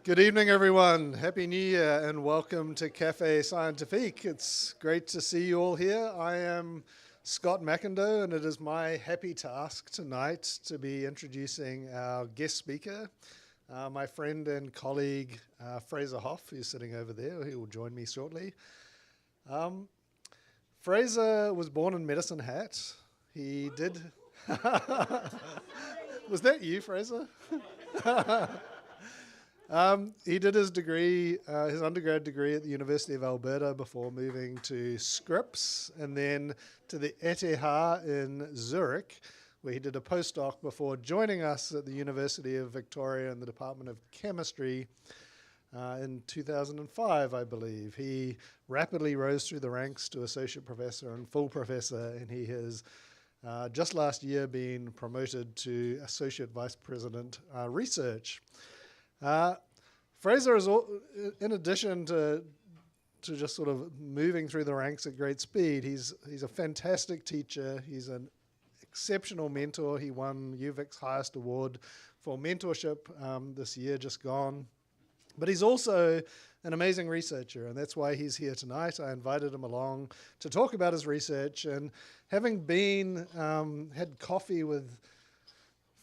Good evening, everyone. Happy New Year and welcome to Café Scientifique. It's great to see you all here. I am Scott McIndoe, and it is my happy task tonight to be introducing our guest speaker, my friend and colleague, Fraser Hof, who's sitting over there. He will join me shortly. Fraser was born in Medicine Hat. He did... Was that you, Fraser? He did his degree, his undergrad degree at the University of Alberta before moving to Scripps and then to the ETH in Zurich, where he did a postdoc before joining us at the University of Victoria in the Department of Chemistry in 2005, I believe. He rapidly rose through the ranks to associate professor and full professor, and he has just last year been promoted to associate vice president research. Fraser is, in addition to just sort of moving through the ranks at great speed, he's a fantastic teacher. He's an exceptional mentor. He won UVic's highest award for mentorship this year just gone. But he's also an amazing researcher, and that's why he's here tonight. I invited him along to talk about his research, and having been had coffee with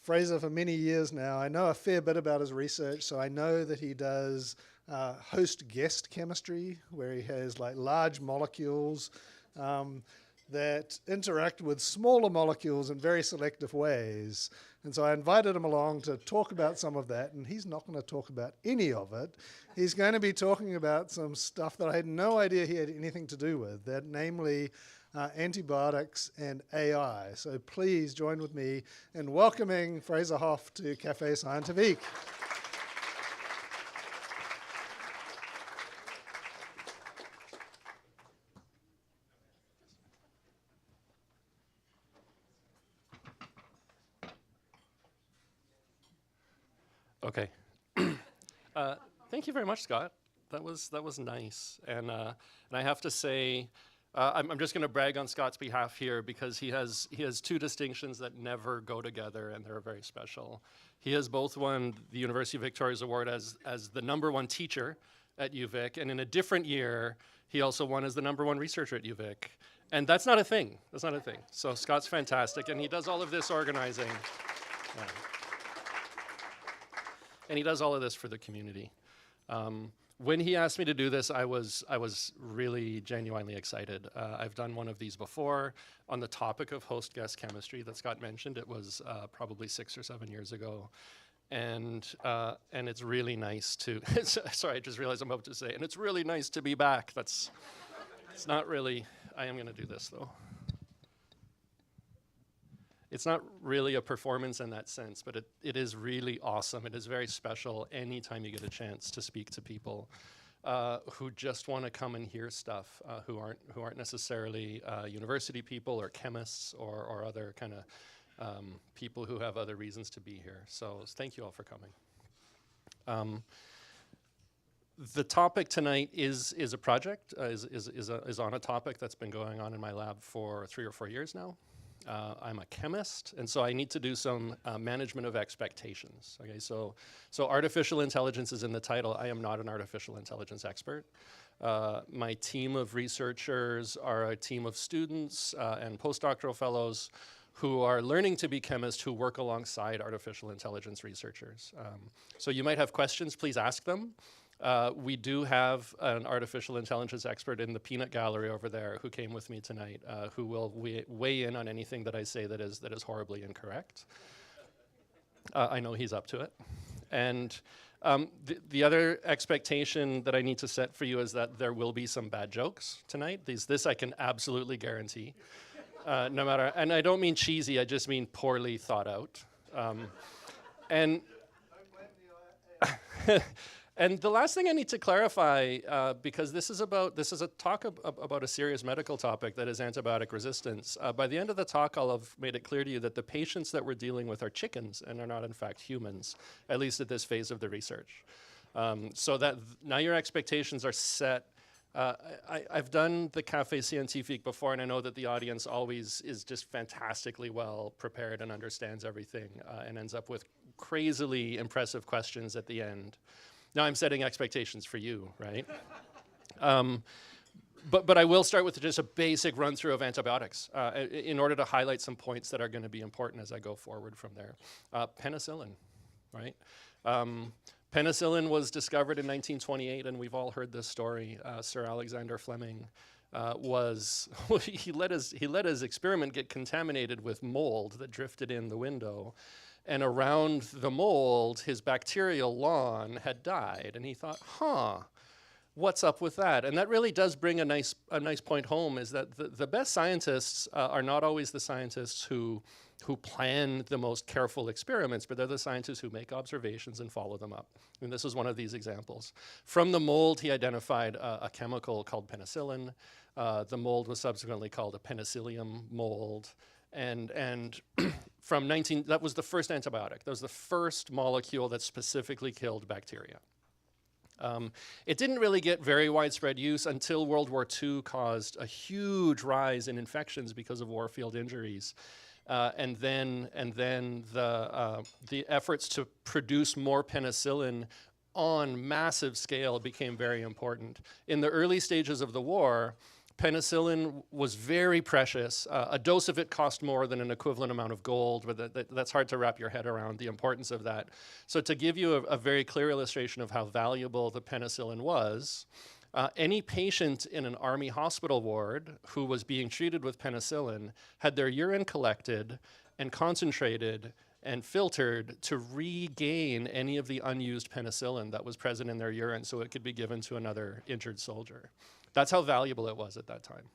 Fraser for many years now, I know a fair bit about his research. So I know that he does host-guest chemistry, where he has like large molecules that interact with smaller molecules in very selective ways. And so I invited him along to talk about some of that, and he's not going to talk about any of it. He's going to be talking about some stuff that I had no idea he had anything to do with, that namely antibiotics and AI. So please join with me in welcoming Fraser Hof to Café Scientifique. Okay. Thank you very much, Scott. That was nice, and I have to say, I'm just going to brag on Scott's behalf here because he has two distinctions that never go together, and they're very special. He has both won the University of Victoria's award as the #1 teacher at UVic, and in a different year, he also won as the #1 researcher at UVic. And that's not a thing. That's not a thing. So Scott's fantastic, and he does all of this organizing. Yeah. And he does all of this for the community. When he asked me to do this, I was really genuinely excited. I've done one of these before on the topic of host-guest chemistry that Scott mentioned. It was probably 6 or 7 years ago. And it's really nice to, sorry, I just realized I'm about to say, and it's really nice to be back. It's not really, I am gonna do this though. It's not really a performance in that sense, but it is really awesome. It is very special anytime you get a chance to speak to people who just want to come and hear stuff, who aren't necessarily university people or chemists or other kind of people who have other reasons to be here. So thank you all for coming. The topic tonight is a project, is on a topic that's been going on in my lab for 3 or 4 years now. I'm a chemist, and so I need to do some management of expectations. Okay, so artificial intelligence is in the title. I am not an artificial intelligence expert. My team of researchers are a team of students and postdoctoral fellows who are learning to be chemists who work alongside artificial intelligence researchers. So you might have questions, please ask them. We do have an artificial intelligence expert in the peanut gallery over there who came with me tonight, who will weigh in on anything that I say that is horribly incorrect. I know he's up to it. And the other expectation that I need to set for you is that there will be some bad jokes tonight. This I can absolutely guarantee. No matter, and I don't mean cheesy, I just mean poorly thought out. And the last thing I need to clarify, because this is a talk about a serious medical topic that is antibiotic resistance. By the end of the talk, I'll have made it clear to you that the patients that we're dealing with are chickens and are not in fact humans, at least at this phase of the research. So that now your expectations are set. I've done the Café Scientifique before, and I know that the audience always is just fantastically well prepared and understands everything and ends up with crazily impressive questions at the end. Now I'm setting expectations for you, right? But I will start with just a basic run through of antibiotics in order to highlight some points that are going to be important as I go forward from there. Penicillin, right? Penicillin was discovered in 1928, and we've all heard this story. Sir Alexander Fleming he let his experiment get contaminated with mold that drifted in the window, and around the mold, his bacterial lawn had died, and he thought, what's up with that? And that really does bring a nice point home, is that the best scientists are not always the scientists who plan the most careful experiments, but they're the scientists who make observations and follow them up. And this is one of these examples. From the mold, he identified a chemical called penicillin. The mold was subsequently called a penicillium mold. And that was the first antibiotic. That was the first molecule that specifically killed bacteria. It didn't really get very widespread use until World War II caused a huge rise in infections because of warfield injuries. And then the efforts to produce more penicillin on massive scale became very important. In the early stages of the war, penicillin was very precious. A dose of it cost more than an equivalent amount of gold, but that's hard to wrap your head around the importance of that. So to give you a very clear illustration of how valuable the penicillin was, any patient in an army hospital ward who was being treated with penicillin had their urine collected and concentrated and filtered to regain any of the unused penicillin that was present in their urine so it could be given to another injured soldier. That's how valuable it was at that time.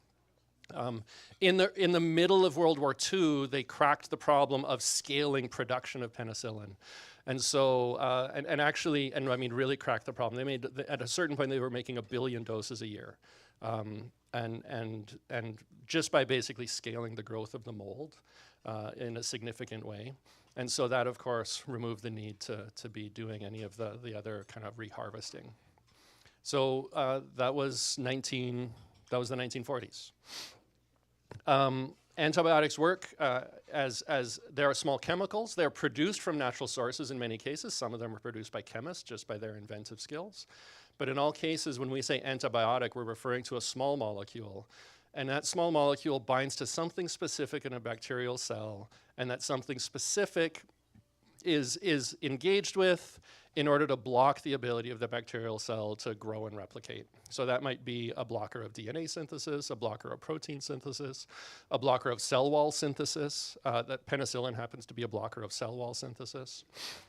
In the middle of World War II, they cracked the problem of scaling production of penicillin. And so, and I mean really cracked the problem. They made, at a certain point, they were making 1 billion doses a year. And just by basically scaling the growth of the mold in a significant way. And so that, of course, removed the need to be doing any of the other kind of reharvesting. So that was the 1940s. Antibiotics work as they are small chemicals. They're produced from natural sources in many cases. Some of them are produced by chemists just by their inventive skills. But in all cases, when we say antibiotic, we're referring to a small molecule. And that small molecule binds to something specific in a bacterial cell, and that something specific is engaged with in order to block the ability of the bacterial cell to grow and replicate. So that might be a blocker of DNA synthesis, a blocker of protein synthesis, a blocker of cell wall synthesis. That penicillin happens to be a blocker of cell wall synthesis.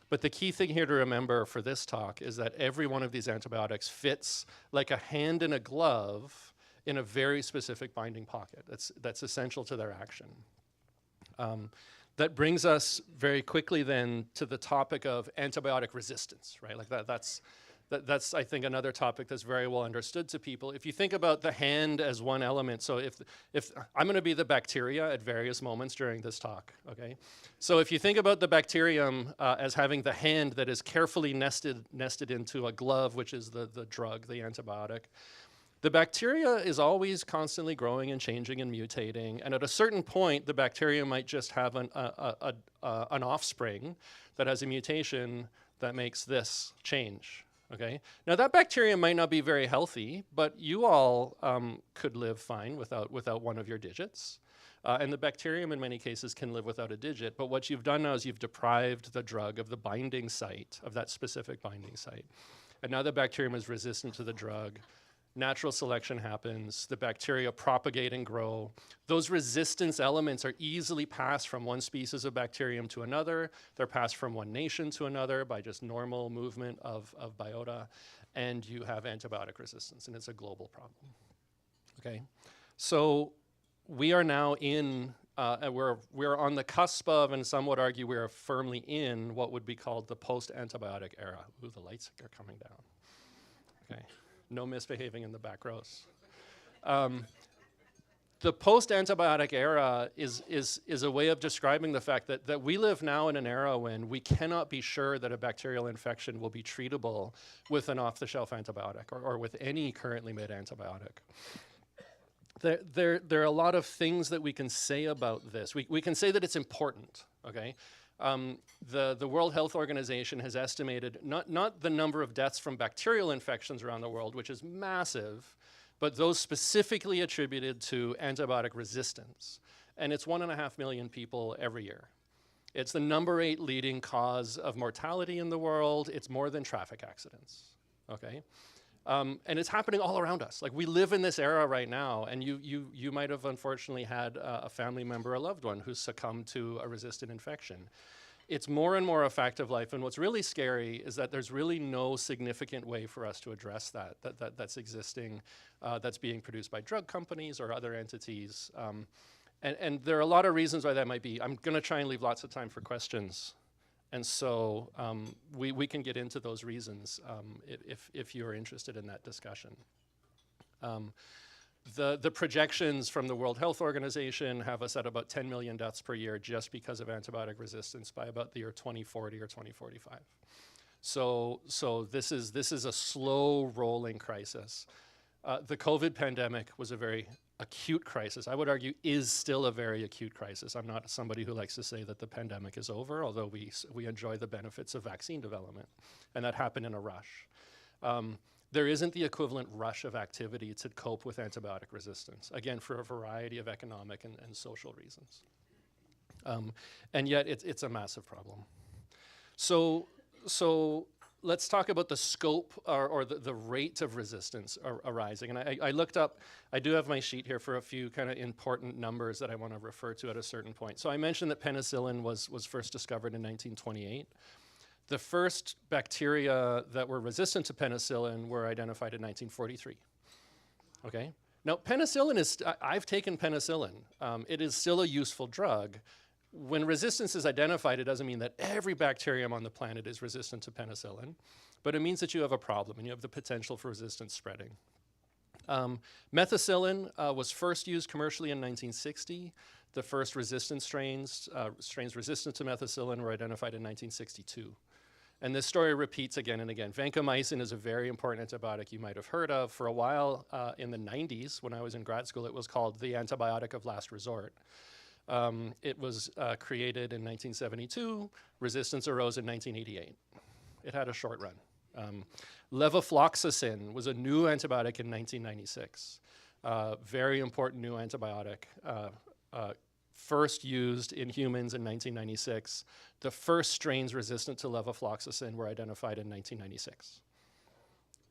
But the key thing here to remember for this talk is that every one of these antibiotics fits like a hand in a glove in a very specific binding pocket. That's essential to their action. That brings us very quickly then to the topic of antibiotic resistance, right? Like that's I think another topic that's very well understood to people. If you think about the hand as one element, so if I'm going to be the bacteria at various moments during this talk, okay? So if you think about the bacterium as having the hand that is carefully nested into a glove, which is the drug, the antibiotic, the bacteria is always constantly growing and changing and mutating, and at a certain point, the bacteria might just have an offspring that has a mutation that makes this change, okay? Now that bacteria might not be very healthy, but you all could live fine without one of your digits. And the bacterium in many cases can live without a digit, but what you've done now is you've deprived the drug of the binding site, of that specific binding site. And now the bacterium is resistant to the drug. Natural selection happens, the bacteria propagate and grow. Those resistance elements are easily passed from one species of bacterium to another. They're passed from one nation to another by just normal movement of biota, and you have antibiotic resistance, and it's a global problem. Okay, so we are now in, we're on the cusp of, and some would argue we are firmly in what would be called the post-antibiotic era. Ooh, the lights are coming down. Okay. No misbehaving in the back rows. The post-antibiotic era is a way of describing the fact that we live now in an era when we cannot be sure that a bacterial infection will be treatable with an off-the-shelf antibiotic or with any currently made antibiotic. There are a lot of things that we can say about this. We can say that it's important, okay? The World Health Organization has estimated not the number of deaths from bacterial infections around the world, which is massive, but those specifically attributed to antibiotic resistance. And it's 1.5 million people every year. It's the number 8 leading cause of mortality in the world. It's more than traffic accidents, okay? And it's happening all around us. Like, we live in this era right now, and you might have unfortunately had a family member or loved one who's succumbed to a resistant infection. It's more and more a fact of life, and what's really scary is that there's really no significant way for us to address that's existing, that's being produced by drug companies or other entities. And there are a lot of reasons why that might be. I'm gonna try and leave lots of time for questions. And so we can get into those reasons if you're interested in that discussion. The projections from the World Health Organization have us at about 10 million deaths per year just because of antibiotic resistance by about the year 2040 or 2045. So this is a slow rolling crisis. The COVID pandemic was a very acute crisis. I would argue is still a very acute crisis. I'm not somebody who likes to say that the pandemic is over, although we enjoy the benefits of vaccine development, and that happened in a rush. There isn't the equivalent rush of activity to cope with antibiotic resistance, again, for a variety of economic and social reasons. And yet it's a massive problem. So let's talk about the scope or the rate of resistance arising. And I looked up, I do have my sheet here for a few kind of important numbers that I want to refer to at a certain point. So I mentioned that penicillin was first discovered in 1928. The first bacteria that were resistant to penicillin were identified in 1943, okay? Now, penicillin is, I've taken penicillin. It is still a useful drug. When resistance is identified, it doesn't mean that every bacterium on the planet is resistant to penicillin, but it means that you have a problem and you have the potential for resistance spreading. Methicillin was first used commercially in 1960. The first resistant strains resistant to methicillin were identified in 1962. And this story repeats again and again. Vancomycin is a very important antibiotic you might have heard of. For a while in the 90s, when I was in grad school, it was called the antibiotic of last resort. It was created in 1972. Resistance arose in 1988. It had a short run. Levofloxacin was a new antibiotic in 1996. Very important new antibiotic. First used in humans in 1996. The first strains resistant to levofloxacin were identified in 1996.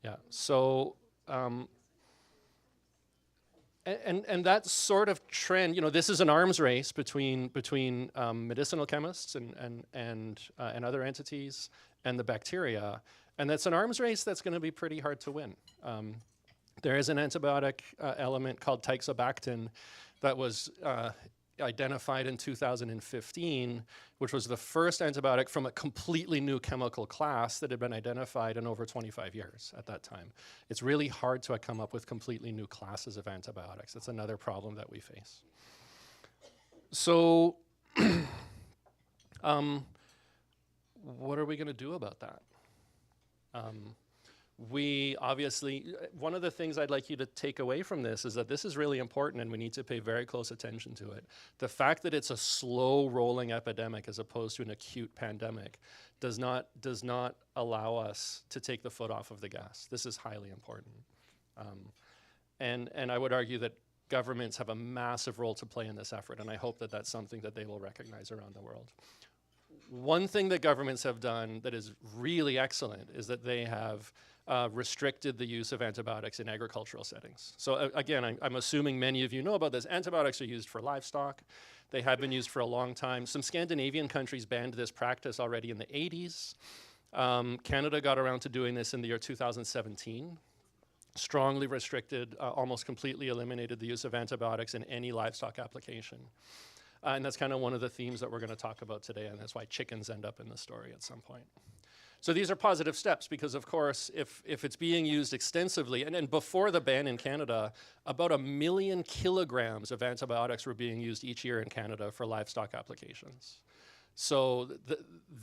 Yeah, so, and that sort of trend, you know, this is an arms race between medicinal chemists and other entities and the bacteria, and that's an arms race that's going to be pretty hard to win. There is an antibiotic element called teixobactin that was identified in 2015, which was the first antibiotic from a completely new chemical class that had been identified in over 25 years at that time. It's really hard to come up with completely new classes of antibiotics. That's another problem that we face. So what are we going to do about that? We obviously, one of the things I'd like you to take away from this is that this is really important and we need to pay very close attention to it. The fact that it's a slow rolling epidemic as opposed to an acute pandemic does not allow us to take the foot off of the gas. This is highly important. And I would argue that governments have a massive role to play in this effort, and I hope that that's something that they will recognize around the world. One thing that governments have done that is really excellent is that they have restricted the use of antibiotics in agricultural settings. So again, I'm assuming many of you know about this. Antibiotics are used for livestock. They have been used for a long time. Some Scandinavian countries banned this practice already in the 80s. Canada got around to doing this in the year 2017. Strongly restricted, almost completely eliminated the use of antibiotics in any livestock application. And that's kind of one of the themes that we're going to talk about today, and that's why chickens end up in the story at some point. So these are positive steps because, of course, if it's being used extensively, and before the ban in Canada, about 1 million kilograms of antibiotics were being used each year in Canada for livestock applications. So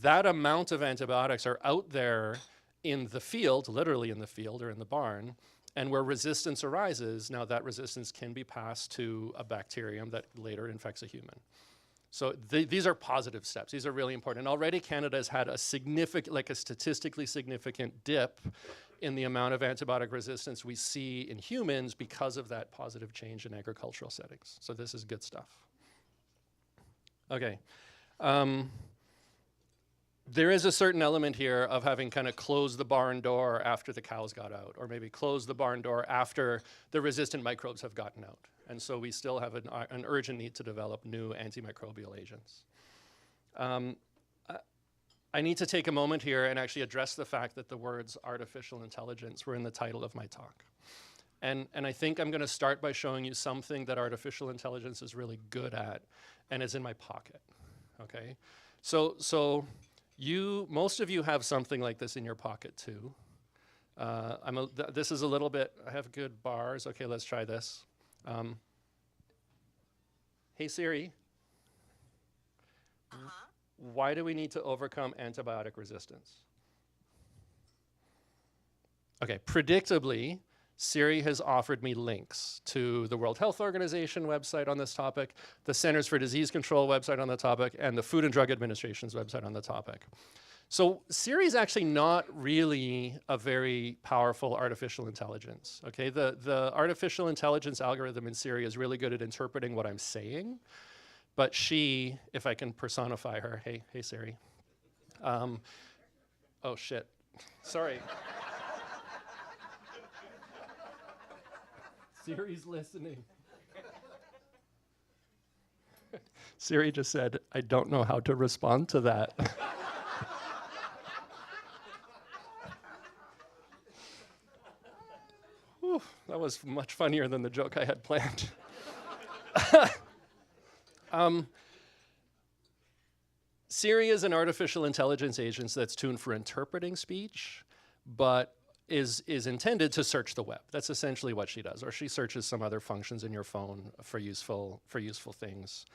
that amount of antibiotics are out there in the field, literally in the field or in the barn, and where resistance arises, now that resistance can be passed to a bacterium that later infects a human. So these are positive steps. These are really important. And already Canada has had a significant, like a statistically significant dip in the amount of antibiotic resistance we see in humans because of that positive change in agricultural settings. So this is good stuff. Okay. There is a certain element here of having kind of closed the barn door after the cows got out, or maybe closed the barn door after the resistant microbes have gotten out. And so we still have an urgent need to develop new antimicrobial agents. I need to take a moment here and actually address the fact that the words artificial intelligence were in the title of my talk. And I think I'm going to start by showing you something that artificial intelligence is really good at and is in my pocket, okay? So most of you have something like this in your pocket too. This is a little bit, I have good bars. Okay, let's try this. Hey Siri. Why do we need to overcome antibiotic resistance? Okay, predictably, Siri has offered me links to the World Health Organization website on this topic, the Centers for Disease Control website on the topic, and the Food and Drug Administration's website on the topic. So Siri is actually not really a very powerful artificial intelligence, okay? The artificial intelligence algorithm in Siri is really good at interpreting what I'm saying, but she, if I can personify her, hey Siri. Oh shit, sorry. Siri's listening. Siri just said, I don't know how to respond to that. Whew, that was much funnier than the joke I had planned. Siri is an artificial intelligence agent that's tuned for interpreting speech, but is intended to search the web. That's essentially what she does, or she searches some other functions in your phone for useful things.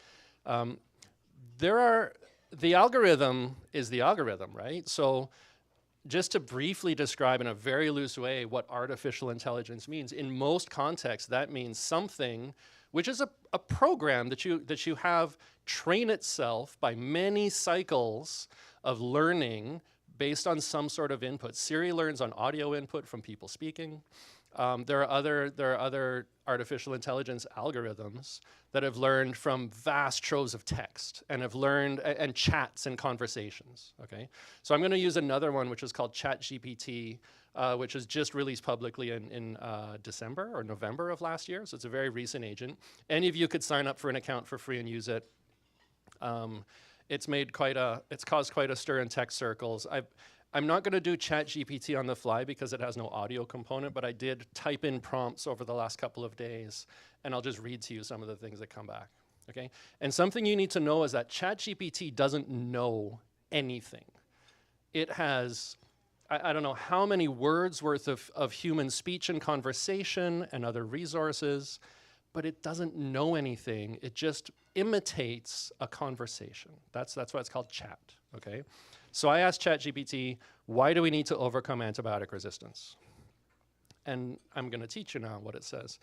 The algorithm is the algorithm, right? So just to briefly describe in a very loose way what artificial intelligence means, in most contexts, that means something which is a program that you have train itself by many cycles of learning based on some sort of input. Siri learns on audio input from people speaking. There are other artificial intelligence algorithms that have learned from vast troves of text and have learned and chats and conversations. Okay, so I'm going to use another one which is called ChatGPT, which is just released publicly in December or November of last year. So it's a very recent agent. Any of you could sign up for an account for free and use it. It's caused quite a stir in tech circles. I'm not going to do ChatGPT on the fly because it has no audio component, but I did type in prompts over the last couple of days, and I'll just read to you some of the things that come back, okay? And something you need to know is that ChatGPT doesn't know anything. It has, I don't know how many words worth of human speech and conversation and other resources, but it doesn't know anything. It just imitates a conversation. That's why it's called chat, okay? So I asked ChatGPT, why do we need to overcome antibiotic resistance? And I'm going to teach you now what it says.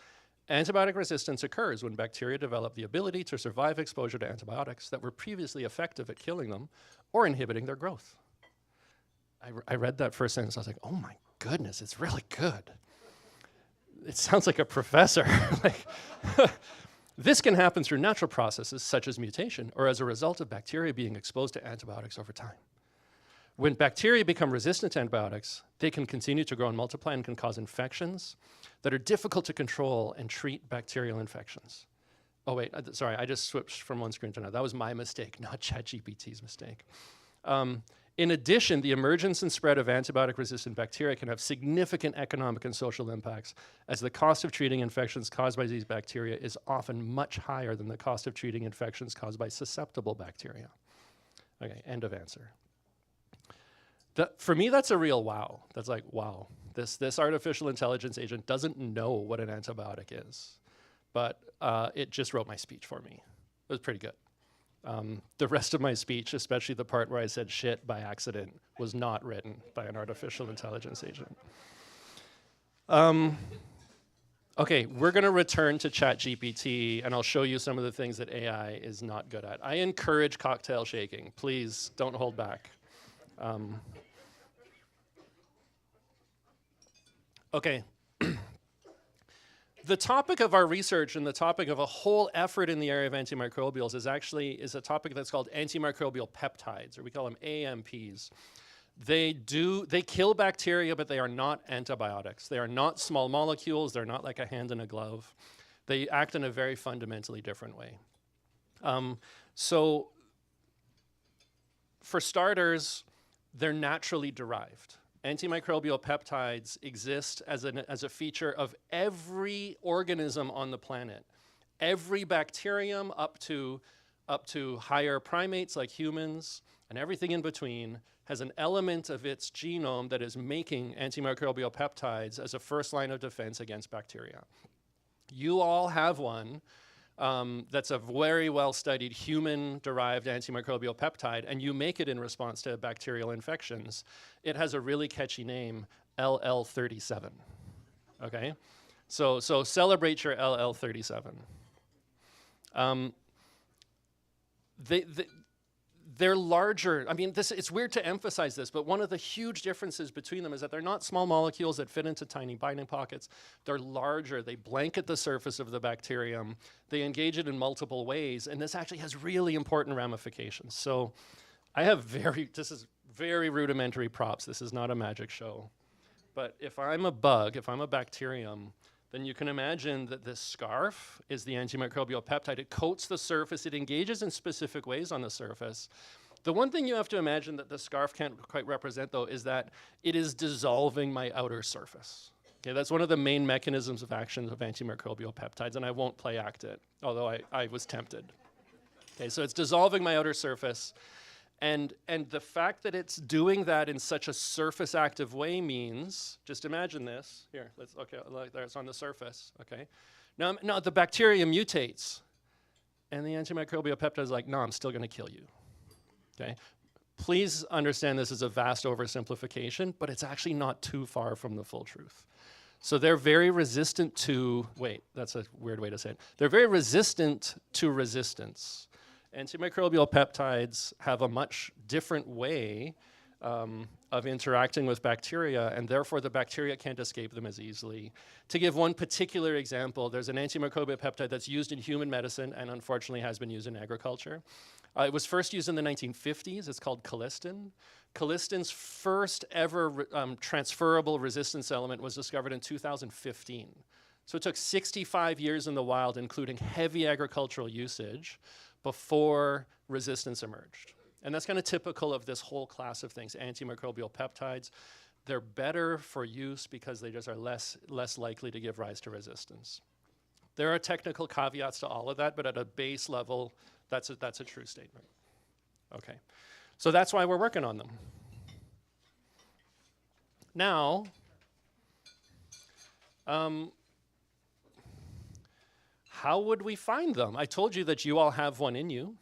Antibiotic resistance occurs when bacteria develop the ability to survive exposure to antibiotics that were previously effective at killing them or inhibiting their growth. I read that first sentence, I was like, oh my goodness, it's really good. It sounds like a professor. This can happen through natural processes such as mutation or as a result of bacteria being exposed to antibiotics over time. When bacteria become resistant to antibiotics, they can continue to grow and multiply and can cause infections that are difficult to control and treat bacterial infections. Oh wait, sorry, I just switched from one screen to another. That was my mistake, not ChatGPT's mistake. In addition, the emergence and spread of antibiotic-resistant bacteria can have significant economic and social impacts, as the cost of treating infections caused by these bacteria is often much higher than the cost of treating infections caused by susceptible bacteria. Okay, end of answer. For me, that's a real wow. That's like, wow, this artificial intelligence agent doesn't know what an antibiotic is, but it just wrote my speech for me. It was pretty good. The rest of my speech, especially the part where I said shit by accident, was not written by an artificial intelligence agent. Okay, we're going to return to ChatGPT, and I'll show you some of the things that AI is not good at. I encourage cocktail shaking. Please don't hold back. Okay. The topic of our research and the topic of a whole effort in the area of antimicrobials is a topic that's called antimicrobial peptides, or we call them AMPs. They kill bacteria, but they are not antibiotics. They are not small molecules. They're not like a hand in a glove. They act in a very fundamentally different way. So for starters, they're naturally derived. Antimicrobial peptides exist as a feature of every organism on the planet. Every bacterium up to higher primates like humans and everything in between has an element of its genome that is making antimicrobial peptides as a first line of defense against bacteria. You all have one that's a very well-studied human-derived antimicrobial peptide, and you make it in response to bacterial infections. It has a really catchy name, LL37, okay? So celebrate your LL37. They're larger. I mean, it's weird to emphasize this, but one of the huge differences between them is that they're not small molecules that fit into tiny binding pockets. They're larger. They blanket the surface of the bacterium. They engage it in multiple ways, and this actually has really important ramifications. So I have this is very rudimentary props. This is not a magic show. But if I'm a bug, if I'm a bacterium, then you can imagine that this scarf is the antimicrobial peptide. It coats the surface. It engages in specific ways on the surface. The one thing you have to imagine that the scarf can't quite represent, though, is that it is dissolving my outer surface. Okay, that's one of the main mechanisms of action of antimicrobial peptides, and I won't play act it, although I was tempted. Okay, so it's dissolving my outer surface. And the fact that it's doing that in such a surface active way means, just imagine this. Here, like there, it's on the surface, okay? Now the bacteria mutates, and the antimicrobial peptide is like, no, I'm still gonna kill you, okay? Please understand this is a vast oversimplification, but it's actually not too far from the full truth. So they're very resistant to, wait, that's a weird way to say it. They're very resistant to resistance. Antimicrobial peptides have a much different way of interacting with bacteria, and therefore the bacteria can't escape them as easily. To give one particular example, there's an antimicrobial peptide that's used in human medicine and unfortunately has been used in agriculture. It was first used in the 1950s. It's called colistin. Colistin's first ever transferable resistance element was discovered in 2015. So it took 65 years in the wild, including heavy agricultural usage, before resistance emerged. And that's kind of typical of this whole class of things, antimicrobial peptides. They're better for use because they just are less likely to give rise to resistance. There are technical caveats to all of that, but at a base level, that's a true statement. Okay, so that's why we're working on them. Now, how would we find them? I told you that you all have one in you.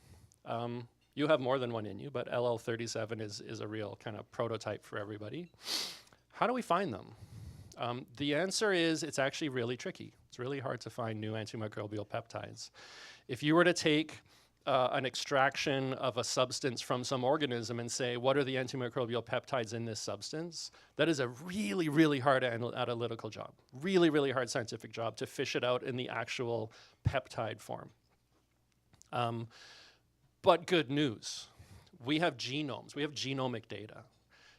You have more than one in you, but LL37 is a real kind of prototype for everybody. How do we find them? The answer is it's actually really tricky. It's really hard to find new antimicrobial peptides. If you were to take an extraction of a substance from some organism and say, what are the antimicrobial peptides in this substance? That is a really, really hard analytical job, really, really hard scientific job to fish it out in the actual peptide form. But good news, we have genomes, we have genomic data.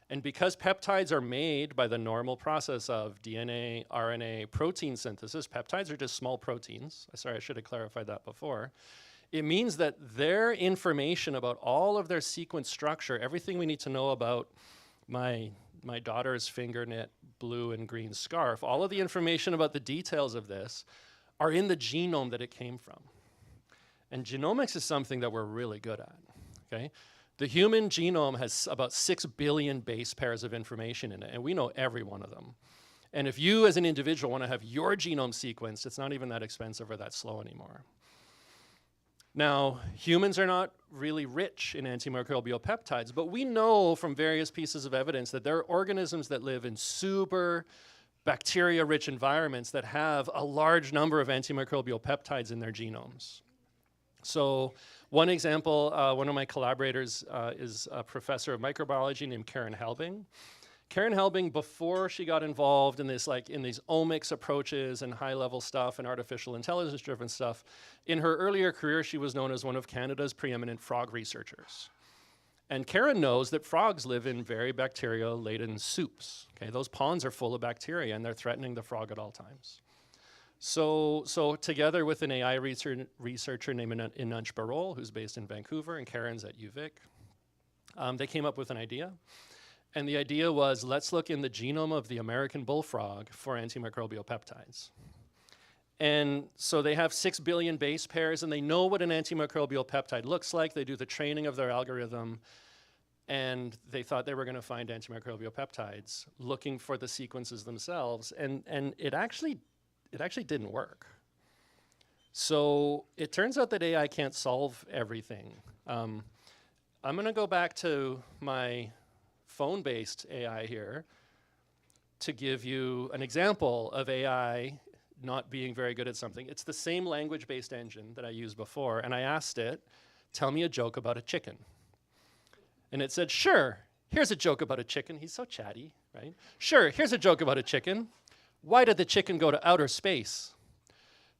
And because peptides are made by the normal process of DNA, RNA, protein synthesis, peptides are just small proteins. Sorry, I should have clarified that before. It means that their information about all of their sequence structure, everything we need to know about my daughter's finger knit blue and green scarf, all of the information about the details of this are in the genome that it came from. And genomics is something that we're really good at, okay? The human genome has about 6 billion base pairs of information in it, and we know every one of them. And if you as an individual want to have your genome sequenced, it's not even that expensive or that slow anymore. Now, humans are not really rich in antimicrobial peptides, but we know from various pieces of evidence that there are organisms that live in super bacteria-rich environments that have a large number of antimicrobial peptides in their genomes. So one example, one of my collaborators is a professor of microbiology named Karen Helbing. Karen Helbing, before she got involved in this, in these omics approaches and high-level stuff and artificial intelligence-driven stuff, in her earlier career, she was known as one of Canada's preeminent frog researchers. And Karen knows that frogs live in very bacteria-laden soups. Okay, those ponds are full of bacteria, and they're threatening the frog at all times. So together with an AI researcher named Inanch Barol, who's based in Vancouver, and Karen's at UVic, they came up with an idea. And the idea was, let's look in the genome of the American bullfrog for antimicrobial peptides. And so they have 6 billion base pairs, and they know what an antimicrobial peptide looks like. They do the training of their algorithm, and they thought they were going to find antimicrobial peptides, looking for the sequences themselves. And it actually didn't work. So it turns out that AI can't solve everything. I'm going to go back to my phone-based AI here to give you an example of AI not being very good at something. It's the same language-based engine that I used before, and I asked it, tell me a joke about a chicken. And it said, sure, here's a joke about a chicken. He's so chatty, right? Sure, here's a joke about a chicken. Why did the chicken go to outer space?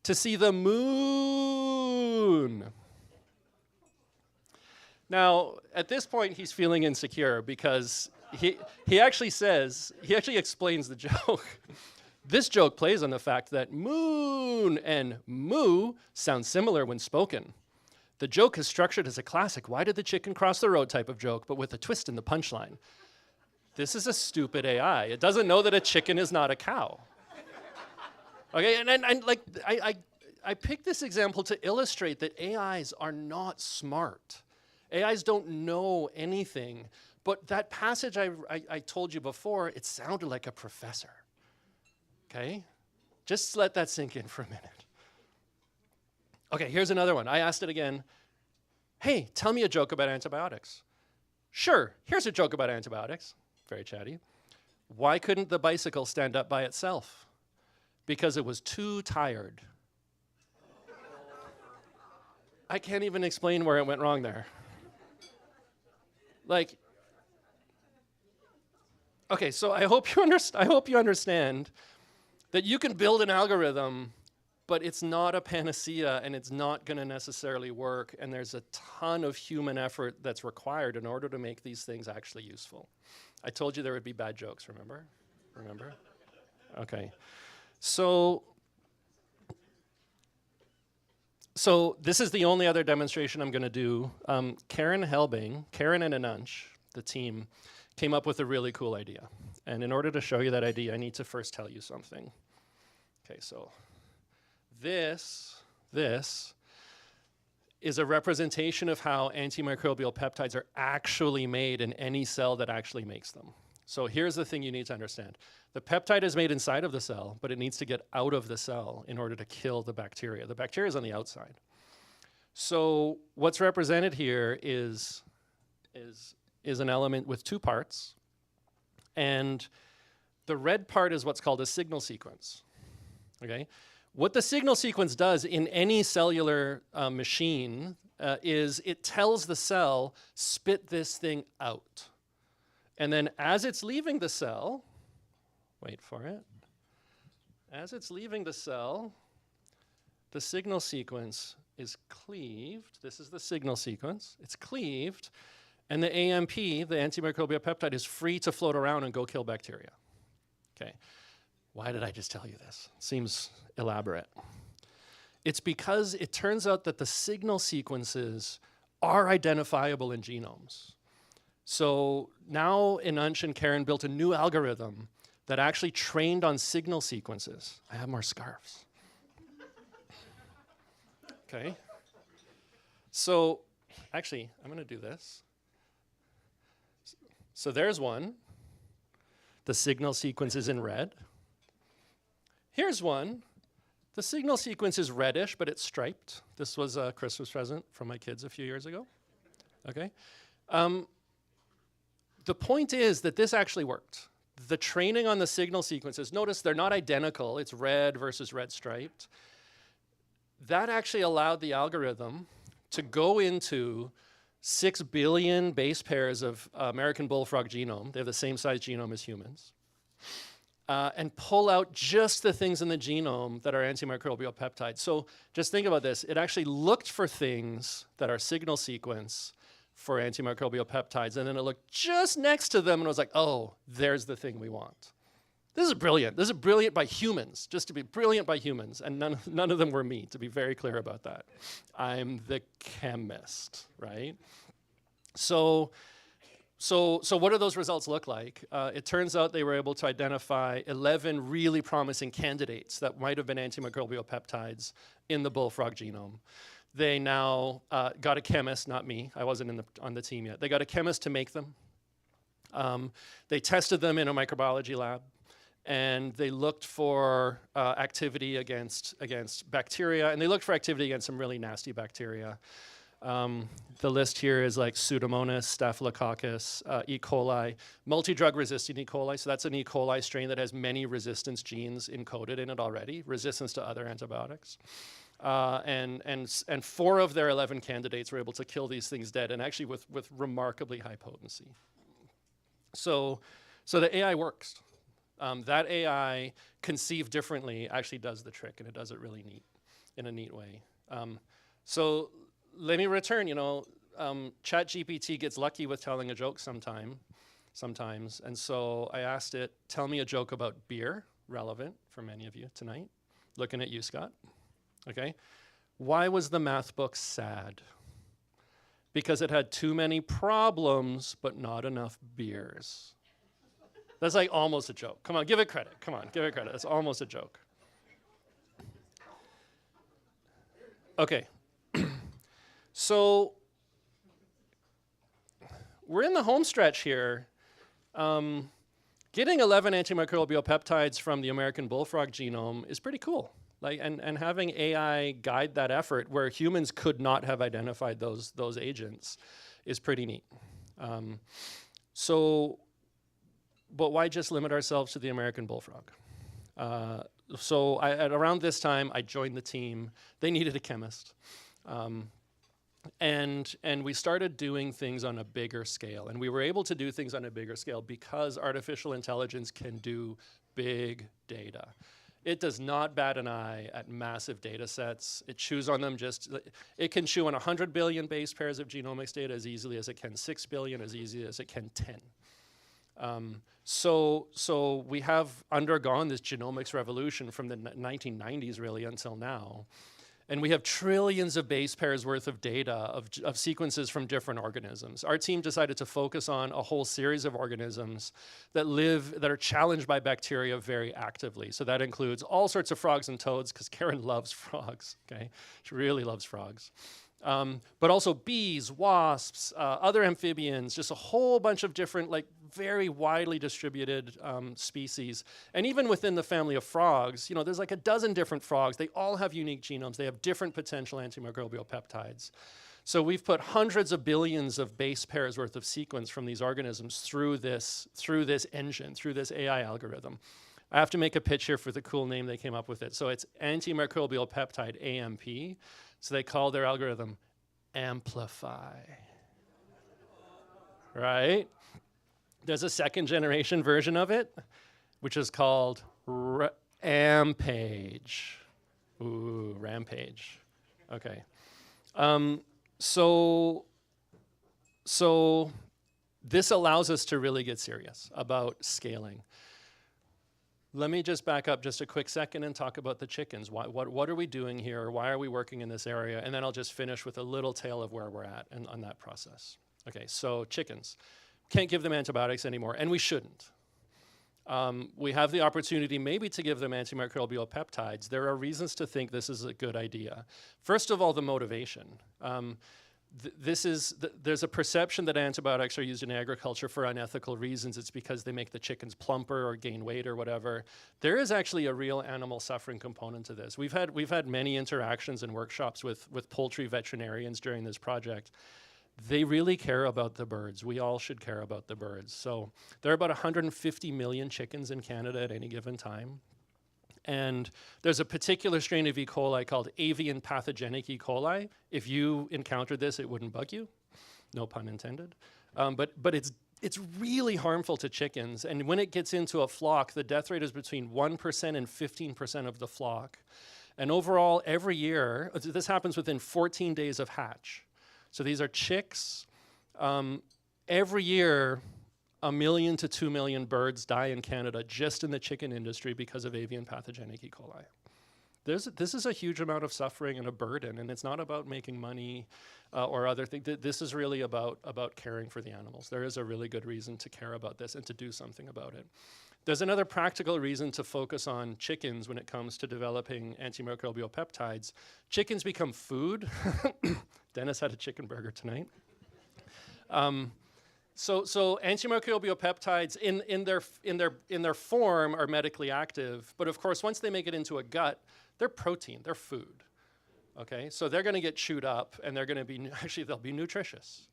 To see the moon. Now, at this point, he's feeling insecure because he actually explains the joke. This joke plays on the fact that moon and moo sound similar when spoken. The joke is structured as a classic why did the chicken cross the road type of joke, but with a twist in the punchline. This is a stupid AI. It doesn't know that a chicken is not a cow. Okay, and I picked this example to illustrate that AIs are not smart. AIs don't know anything, but that passage I told you before, it sounded like a professor. Okay? Just let that sink in for a minute. Okay, here's another one. I asked it again, hey, tell me a joke about antibiotics. Sure, here's a joke about antibiotics. Very chatty. Why couldn't the bicycle stand up by itself? Because it was too tired. I can't even explain where it went wrong there. Okay, so I hope you understand that you can build an algorithm, but it's not a panacea and it's not going to necessarily work, and there's a ton of human effort that's required in order to make these things actually useful. I told you there would be bad jokes, remember? Remember? Okay. So this is the only other demonstration I'm going to do. Karen and Inanch, the team, came up with a really cool idea. And in order to show you that idea, I need to first tell you something. Okay, so this is a representation of how antimicrobial peptides are actually made in any cell that actually makes them. So here's the thing you need to understand. The peptide is made inside of the cell, but it needs to get out of the cell in order to kill the bacteria. The bacteria is on the outside. So what's represented here is an element with two parts. And the red part is what's called a signal sequence. Okay? What the signal sequence does in any cellular machine is it tells the cell, spit this thing out. And then as it's leaving the cell, wait for it. As it's leaving the cell, the signal sequence is cleaved. This is the signal sequence. It's cleaved. And the AMP, the antimicrobial peptide, is free to float around and go kill bacteria. Okay. Why did I just tell you this? Seems elaborate. It's because it turns out that the signal sequences are identifiable in genomes. So now Inanch and Karen built a new algorithm that actually trained on signal sequences. I have more scarves. Okay. So actually, I'm going to do this. So there's one. The signal sequence is in red. Here's one. The signal sequence is reddish, but it's striped. This was a Christmas present from my kids a few years ago. Okay. The point is that this actually worked. the training on the signal sequences, notice they're not identical. It's red versus red striped. That actually allowed the algorithm to go into 6 billion base pairs of American bullfrog genome. They have the same size genome as humans. And pull out just the things in the genome that are antimicrobial peptides. So just think about this. It actually looked for things that are signal sequence for antimicrobial peptides, and then it looked just next to them and was like, oh, there's the thing we want. This is brilliant. This is brilliant by humans, just to be brilliant by humans, and none of them were me, to be very clear about that. I'm the chemist, right? So what do those results look like? It turns out they were able to identify 11 really promising candidates that might have been antimicrobial peptides in the bullfrog genome. They now got a chemist, not me, I wasn't on the team yet. They got a chemist to make them. They tested them in a microbiology lab, and they looked for activity against bacteria, and they looked for activity against some really nasty bacteria. The list here is like Pseudomonas, Staphylococcus, E. coli, multi-drug resistant E. coli. So that's an E. coli strain that has many resistance genes encoded in it already, resistance to other antibiotics. And 4 of their 11 candidates were able to kill these things dead, and actually with remarkably high potency. So the AI works. That AI conceived differently actually does the trick, and it does it really neat, in a neat way. So let me return, ChatGPT gets lucky with telling a joke sometimes. And so I asked it, tell me a joke about beer, relevant for many of you tonight. Looking at you, Scott. Okay. Why was the math book sad? Because it had too many problems, but not enough beers. That's like almost a joke. Come on, give it credit. Come on, give it credit. It's almost a joke. Okay. So we're in the home stretch here. Getting 11 antimicrobial peptides from the American bullfrog genome is pretty cool. And having AI guide that effort where humans could not have identified those agents is pretty neat. But why just limit ourselves to the American bullfrog? So at around this time, I joined the team. They needed a chemist. And we started doing things on a bigger scale. And we were able to do things on a bigger scale because artificial intelligence can do big data. It does not bat an eye at massive data sets. It chews on them it can chew on 100 billion base pairs of genomics data as easily as it can 6 billion, as easy as it can 10. So we have undergone this genomics revolution from the 1990s really until now. And we have trillions of base pairs worth of data of sequences from different organisms. Our team decided to focus on a whole series of organisms that are challenged by bacteria very actively. So that includes all sorts of frogs and toads, because Karen loves frogs, okay? She really loves frogs. But also bees, wasps, other amphibians, just a whole bunch of different, very widely distributed species. And even within the family of frogs, there's like a dozen different frogs. They all have unique genomes. They have different potential antimicrobial peptides. So we've put hundreds of billions of base pairs worth of sequence from these organisms through this engine, through this AI algorithm. I have to make a pitch here for the cool name they came up with it. So it's antimicrobial peptide, AMP. So they call their algorithm Amplify, right? There's a second generation version of it, which is called Rampage. Ooh, Rampage. Okay. So this allows us to really get serious about scaling. Let me just back up just a quick second and talk about the chickens. What are we doing here? Why are we working in this area? And then I'll just finish with a little tale of where we're at on that process. Okay, so chickens. Can't give them antibiotics anymore, and we shouldn't. We have the opportunity maybe to give them antimicrobial peptides. There are reasons to think this is a good idea. First of all, the motivation. There's a perception that antibiotics are used in agriculture for unethical reasons. It's because they make the chickens plumper or gain weight or whatever. There is actually a real animal suffering component to this. We've had many interactions and workshops with poultry veterinarians during this project. they really care about the birds. We all should care about the birds. So there are about 150 million chickens in Canada at any given time. And there's a particular strain of E. coli called avian pathogenic E. coli. If you encountered this, it wouldn't bug you. No pun intended. But it's really harmful to chickens. And when it gets into a flock, the death rate is between 1% and 15% of the flock. And overall, every year, this happens within 14 days of hatch. So these are chicks. Every year, 1 million to 2 million birds die in Canada just in the chicken industry because of avian pathogenic E. coli. This is a huge amount of suffering and a burden, and it's not about making money or other things. This is really about caring for the animals. There is a really good reason to care about this and to do something about it. There's another practical reason to focus on chickens when it comes to developing antimicrobial peptides. Chickens become food. Dennis had a chicken burger tonight. So antimicrobial peptides in their form are medically active, but of course once they make it into a gut, they're protein, they're food. Okay, so they're going to get chewed up, and they're going to be they'll be nutritious.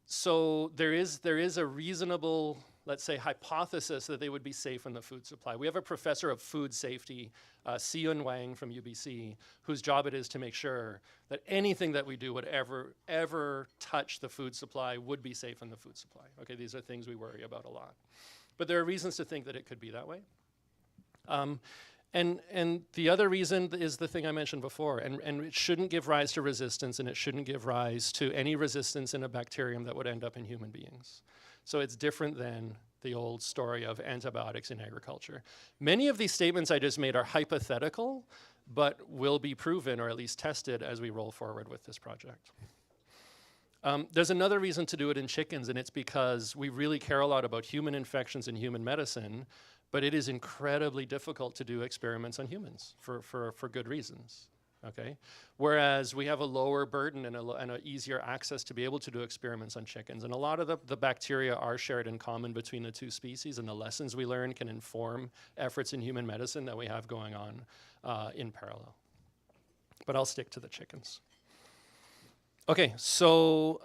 So there is a reasonable, let's say, hypothesis that they would be safe in the food supply. We have a professor of food safety, Si-Yun Wang from UBC, whose job it is to make sure that anything that we do would ever touch the food supply would be safe in the food supply. Okay, these are things we worry about a lot. But there are reasons to think that it could be that way. And the other reason is the thing I mentioned before, and it shouldn't give rise to resistance, and it shouldn't give rise to any resistance in a bacterium that would end up in human beings. So it's different than the old story of antibiotics in agriculture. Many of these statements I just made are hypothetical, but will be proven or at least tested as we roll forward with this project. There's another reason to do it in chickens, and it's because we really care a lot about human infections and human medicine, but it is incredibly difficult to do experiments on humans for good reasons. Okay, whereas we have a lower burden and an easier access to be able to do experiments on chickens. And a lot of the bacteria are shared in common between the two species, and the lessons we learn can inform efforts in human medicine that we have going on in parallel. But I'll stick to the chickens. Okay, so,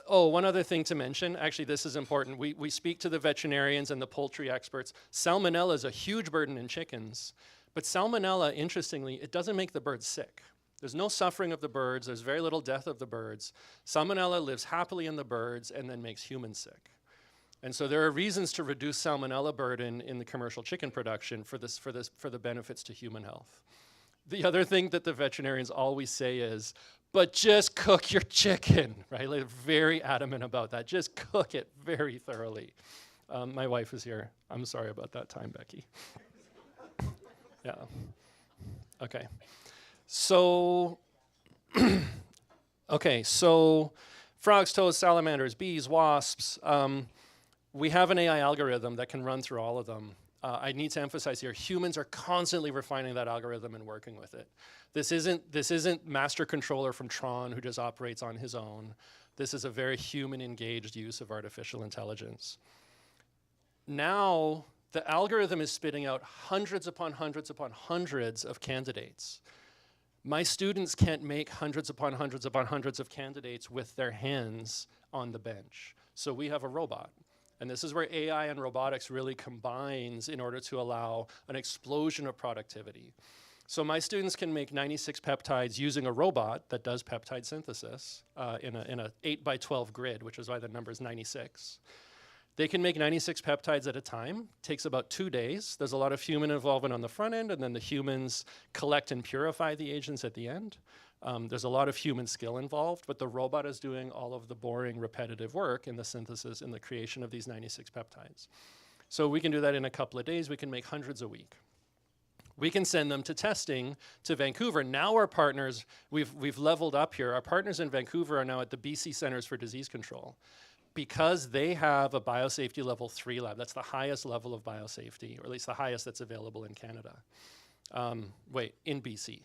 one other thing to mention, actually this is important. We speak to the veterinarians and the poultry experts. Salmonella is a huge burden in chickens. But salmonella, interestingly, it doesn't make the birds sick. There's no suffering of the birds. There's very little death of the birds. Salmonella lives happily in the birds and then makes humans sick. And so there are reasons to reduce salmonella burden in the commercial chicken production for the benefits to human health. The other thing that the veterinarians always say is, but just cook your chicken, right? They're very adamant about that. Just cook it very thoroughly. My wife is here. I'm sorry about that time, Becky. Yeah. Okay. So, frogs, toads, salamanders, bees, wasps. We have an AI algorithm that can run through all of them. I need to emphasize here, humans are constantly refining that algorithm and working with it. This isn't Master Controller from Tron who just operates on his own. This is a very human-engaged use of artificial intelligence. Now, the algorithm is spitting out hundreds upon hundreds upon hundreds of candidates. My students can't make hundreds upon hundreds upon hundreds of candidates with their hands on the bench. So we have a robot. And this is where AI and robotics really combines in order to allow an explosion of productivity. So my students can make 96 peptides using a robot that does peptide synthesis in a 8x12 grid, which is why the number is 96. They can make 96 peptides at a time. Takes about 2 days. There's a lot of human involvement on the front end, and then the humans collect and purify the agents at the end. There's a lot of human skill involved, but the robot is doing all of the boring, repetitive work in the synthesis and the creation of these 96 peptides. So we can do that in a couple of days. We can make hundreds a week. We can send them to testing to Vancouver. Now our partners, we've leveled up here. Our partners in Vancouver are now at the BC Centers for Disease Control, because they have a biosafety level 3 lab. That's the highest level of biosafety, or at least the highest that's available in Canada. In BC.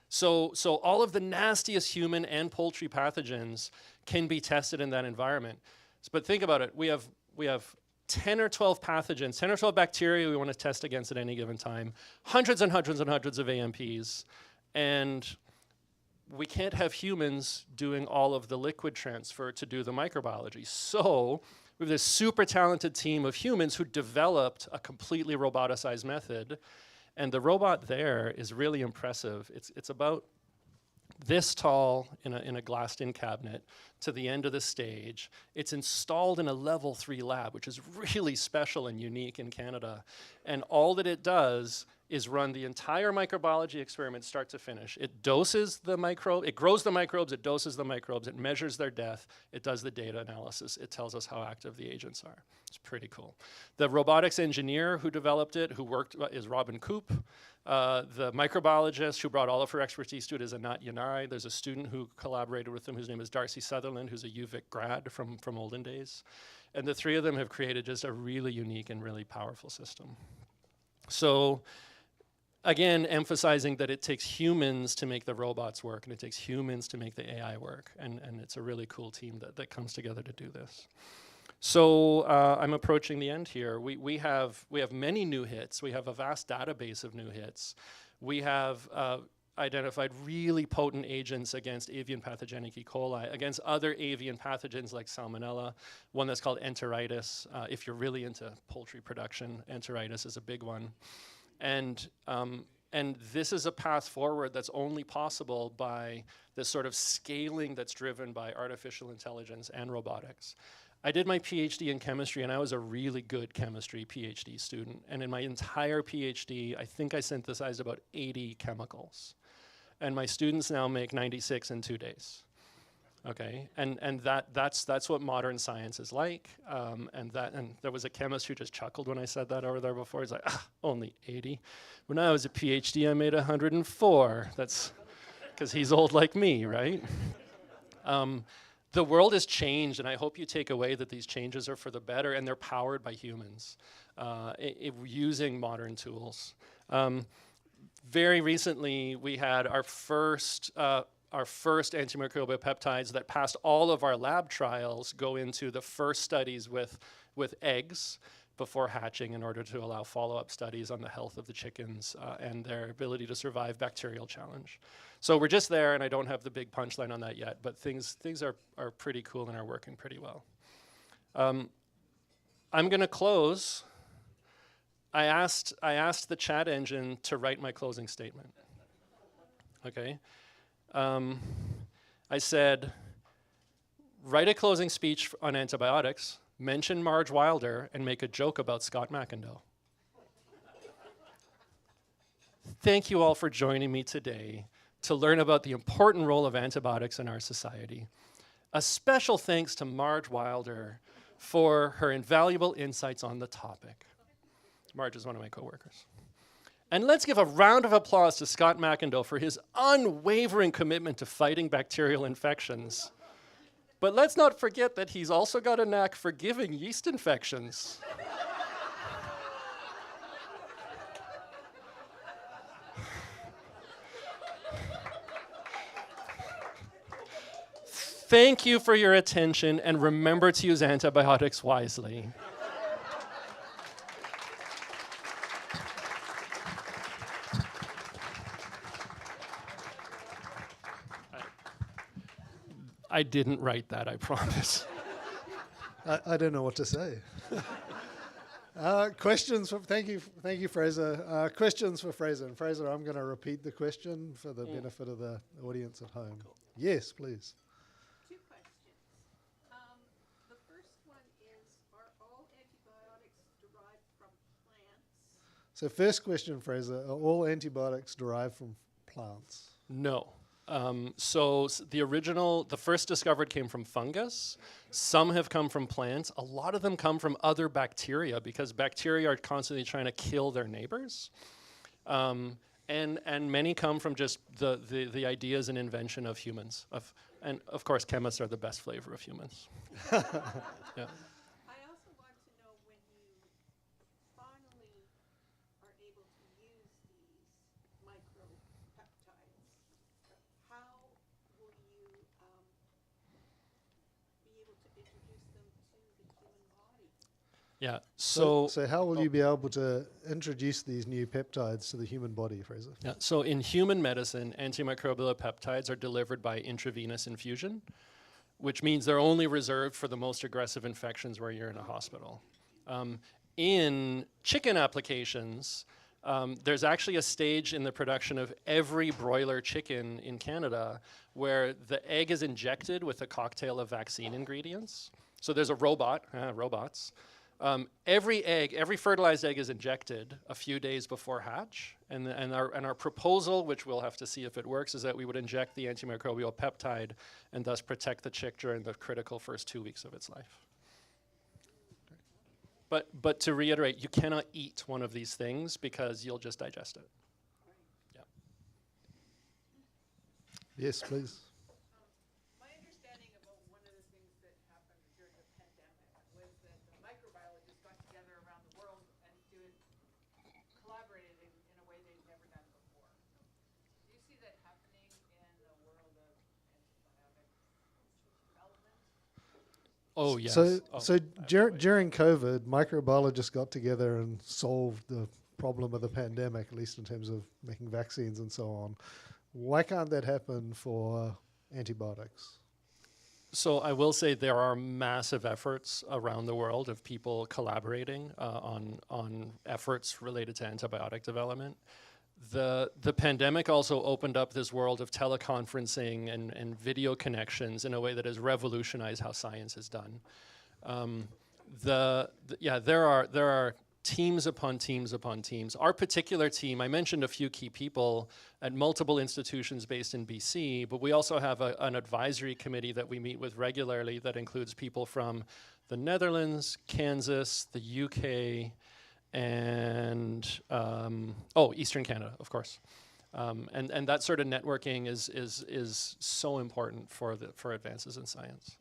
So all of the nastiest human and poultry pathogens can be tested in that environment. But think about it, we have 10 or 12 pathogens, 10 or 12 bacteria we want to test against at any given time, hundreds and hundreds and hundreds of AMPs, and we can't have humans doing all of the liquid transfer to do the microbiology. So we have this super talented team of humans who developed a completely roboticized method. And the robot there is really impressive. It's about this tall in a glassed-in cabinet to the end of the stage. It's installed in a level 3 lab, which is really special and unique in Canada. And all that it does is run the entire microbiology experiment start to finish. It doses the microbe, it grows the microbes, it doses the microbes, it measures their death, it does the data analysis, it tells us how active the agents are. It's pretty cool. The robotics engineer who developed it, who worked, is Robin Koop. The microbiologist who brought all of her expertise to it is Anat Yanari. There's a student who collaborated with them whose name is Darcy Sutherland, who's a UVic grad from olden days. And the three of them have created just a really unique and really powerful system. So, again, emphasizing that it takes humans to make the robots work, and it takes humans to make the AI work, and it's a really cool team that comes together to do this. So I'm approaching the end here. We have many new hits. We have a vast database of new hits. We have identified really potent agents against avian pathogenic E. coli, against other avian pathogens like Salmonella, one that's called enteritis. If you're really into poultry production, enteritis is a big one. And this is a path forward that's only possible by this sort of scaling that's driven by artificial intelligence and robotics. I did my PhD in chemistry, and I was a really good chemistry PhD student. And in my entire PhD, I think I synthesized about 80 chemicals. And my students now make 96 in 2 days. Okay, and that's what modern science is like. And there was a chemist who just chuckled when I said that over there before. He's like, only 80. When I was a PhD, I made 104. That's because he's old like me, right? The world has changed, and I hope you take away that these changes are for the better, and they're powered by humans using modern tools. Very recently, we had our first antimicrobial peptides that passed all of our lab trials go into the first studies with eggs before hatching in order to allow follow-up studies on the health of the chickens and their ability to survive bacterial challenge. So we're just there, and I don't have the big punchline on that yet, but things are pretty cool and are working pretty well. I'm going to close. I asked the chat engine to write my closing statement. Okay. I said, write a closing speech on antibiotics, mention Marge Wilder, and make a joke about Scott McIndoe. Thank you all for joining me today to learn about the important role of antibiotics in our society. A special thanks to Marge Wilder for her invaluable insights on the topic. Marge is one of my coworkers. And let's give a round of applause to Scott McIndoe for his unwavering commitment to fighting bacterial infections. But let's not forget that he's also got a knack for giving yeast infections. Thank you for your attention, and remember to use antibiotics wisely. I didn't write that, I promise. I don't know what to say. Questions? Thank you, Fraser. Questions for Fraser. And Fraser, I'm going to repeat the question for the benefit of the audience at home. Cool. Yes, please. Two questions. The first one is, are all antibiotics derived from plants? So first question, Fraser, are all antibiotics derived from plants? No. The first discovered came from fungus. Some have come from plants. A lot of them come from other bacteria because bacteria are constantly trying to kill their neighbors. And many come from just the ideas and invention of humans. And of course, chemists are the best flavor of humans. Yeah. I also want to know when you finally are able to use these micropeptides, how will you be able to introduce them to the human body? Yeah. So So, how will you be able to introduce these new peptides to the human body, Fraser? yeah, so in human medicine, antimicrobial peptides are delivered by intravenous infusion, which means they're only reserved for the most aggressive infections where you're in a hospital. In chicken applications, there's actually a stage in the production of every broiler chicken in Canada where the egg is injected with a cocktail of vaccine ingredients. So there's a robots. Every fertilized egg is injected a few days before hatch, and our proposal, which we'll have to see if it works, is that we would inject the antimicrobial peptide and thus protect the chick during the critical first 2 weeks of its life. But to reiterate, you cannot eat one of these things because you'll just digest it. Yeah. Yes, please. My understanding about one of the things that happened during the pandemic was that the microbiologists got together around the world and collaborated in a way they'd never done before. Do you see that happening in the world of antibiotic development? Oh, yes. During COVID, microbiologists got together and solved the problem of the pandemic, at least in terms of making vaccines and so on. Why can't that happen for antibiotics? So I will say there are massive efforts around the world of people collaborating on efforts related to antibiotic development. The pandemic also opened up this world of teleconferencing and video connections in a way that has revolutionized how science is done. There are teams upon teams upon teams. Our particular team, I mentioned a few key people at multiple institutions based in BC, but we also have an advisory committee that we meet with regularly that includes people from the Netherlands, Kansas, the UK, and Eastern Canada, of course. And that sort of networking is so important for advances in science.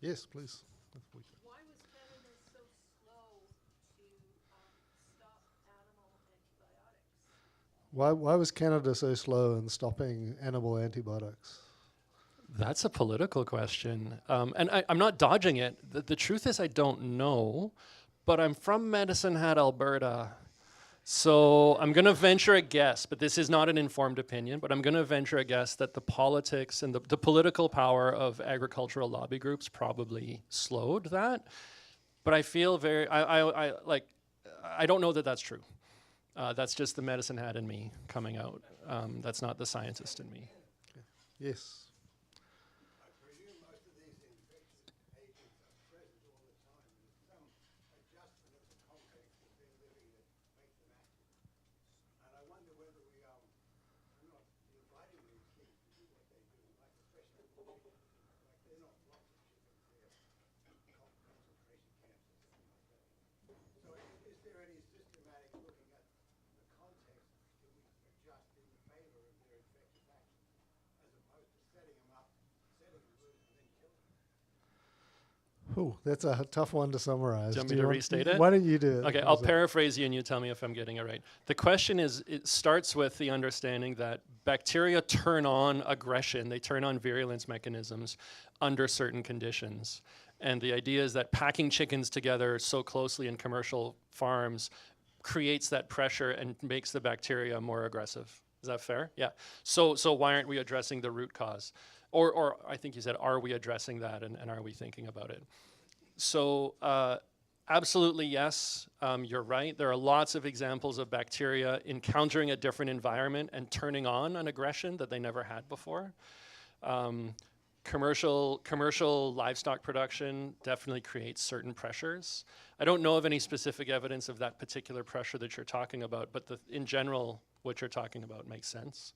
Yes, please. Why was Canada so slow to stop animal antibiotics? Why was Canada so slow in stopping animal antibiotics? That's a political question. And I'm not dodging it. The truth is I don't know, but I'm from Medicine Hat, Alberta. So I'm going to venture a guess, but this is not an informed opinion, but I'm going to venture a guess that the politics and the political power of agricultural lobby groups probably slowed that. But I feel I don't know that that's true. That's just the medicine hat in me coming out. That's not the scientist in me. Okay. Yes. Oh, that's a tough one to summarize. Do you want me to restate it? Why don't you do it? Okay, I'll paraphrase you and you tell me if I'm getting it right. The question is, it starts with the understanding that bacteria turn on aggression, they turn on virulence mechanisms under certain conditions. And the idea is that packing chickens together so closely in commercial farms creates that pressure and makes the bacteria more aggressive. Is that fair? Yeah. So why aren't we addressing the root cause? Or I think you said, are we addressing that and are we thinking about it? So absolutely yes, you're right. There are lots of examples of bacteria encountering a different environment and turning on an aggression that they never had before. Commercial livestock production definitely creates certain pressures. I don't know of any specific evidence of that particular pressure that you're talking about, but in general, what you're talking about makes sense.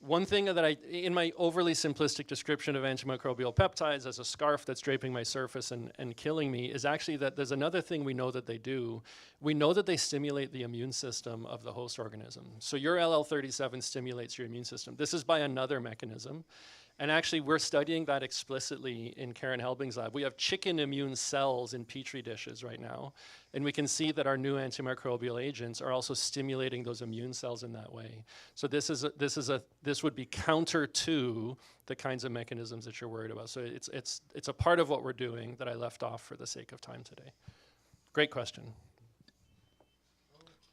One thing that in my overly simplistic description of antimicrobial peptides as a scarf that's draping my surface and killing me is actually that there's another thing we know that they do. We know that they stimulate the immune system of the host organism. So your LL37 stimulates your immune system. This is by another mechanism. And actually, we're studying that explicitly in Karen Helbing's lab. We have chicken immune cells in Petri dishes right now, and we can see that our new antimicrobial agents are also stimulating those immune cells in that way. So this would be counter to the kinds of mechanisms that you're worried about. So it's a part of what we're doing that I left off for the sake of time today. Great question.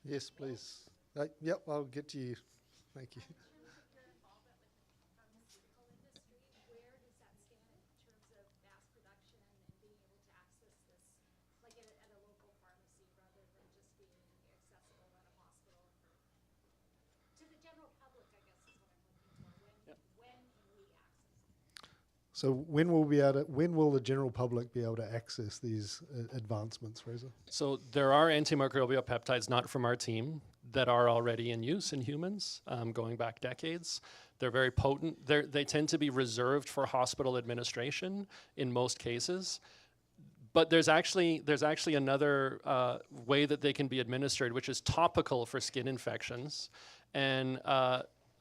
Yes, please. Yep, I'll get to you. Thank you. So when will the general public be able to access these advancements, Fraser? So there are antimicrobial peptides not from our team that are already in use in humans, going back decades. They're very potent. They tend to be reserved for hospital administration in most cases. But there's actually another way that they can be administered, which is topical for skin infections. And